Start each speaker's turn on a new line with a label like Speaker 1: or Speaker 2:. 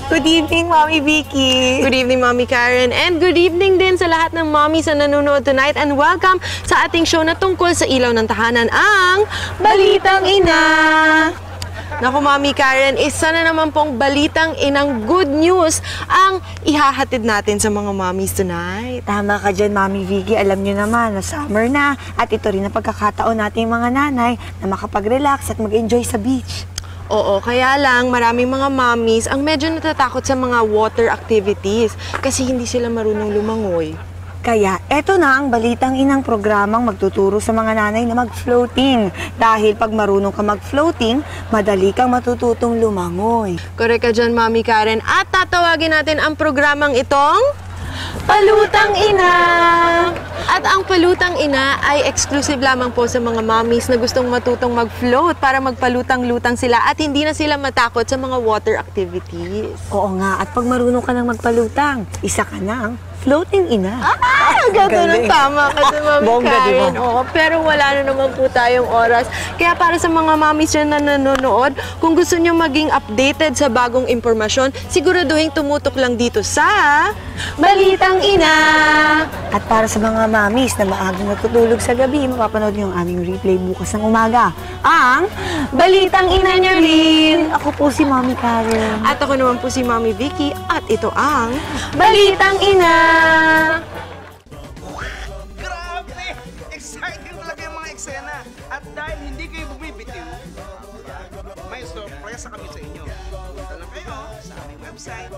Speaker 1: Good evening, Mommy Vicky.
Speaker 2: Good evening, Mommy Karen. And good evening din sa lahat ng mommies na nanonood tonight. And welcome sa ating show na tungkol sa ilaw ng tahanan, ang Balitang Ina! Naku, Mommy Karen, isa na naman pong balitang inang good news ang ihahatid natin sa mga mommies tonight.
Speaker 1: Tama ka dyan, Mommy Vicky. Alam niyo naman na summer na at ito rin ang pagkakataon natin mga nanay na makapag-relax at mag-enjoy sa beach.
Speaker 2: Oo, kaya lang maraming mga mommies ang medyo natatakot sa mga water activities kasi hindi sila marunong lumangoy.
Speaker 1: Kaya eto na ang Balitang Inang programang magtuturo sa mga nanay na mag-floating. Dahil pag marunong ka mag-floating, madali kang matututong lumangoy.
Speaker 2: Correct ka dyan, Mommy Karen. At tatawagin natin ang programang itong Palutang Ina! At ang Palutang Ina ay exclusive lamang po sa mga mommies na gustong matutong mag-float para magpalutang-lutang sila at hindi na sila matakot sa mga water activities.
Speaker 1: Oo nga, at pag marunong ka ng magpalutang, isa ka na ang floating ina.
Speaker 2: Ganon, tama ka sa Mami
Speaker 1: Bongga,
Speaker 2: Karen.
Speaker 1: diba?
Speaker 2: Oo, pero wala na naman po tayong oras. Kaya para sa mga mommies dyan na nanonood, kung gusto nyo maging updated sa bagong impormasyon, siguraduhin tumutok lang dito sa Balitang Ina!
Speaker 1: At para sa mga mamis na maagang natutulog sa gabi, mapapanood niyo ang aming replay bukas ng umaga. Ang
Speaker 2: Balitang Ina nyo rin!
Speaker 1: Ako po si Mommy Karen.
Speaker 2: At ako naman po si Mommy Vicky at ito ang Balitang Ina!
Speaker 3: Grabe! Exciting talaga yung mga eksena. At dahil hindi kayo bumibitiw, may sorpresa kami sa inyo. Punta lang kayo sa aming website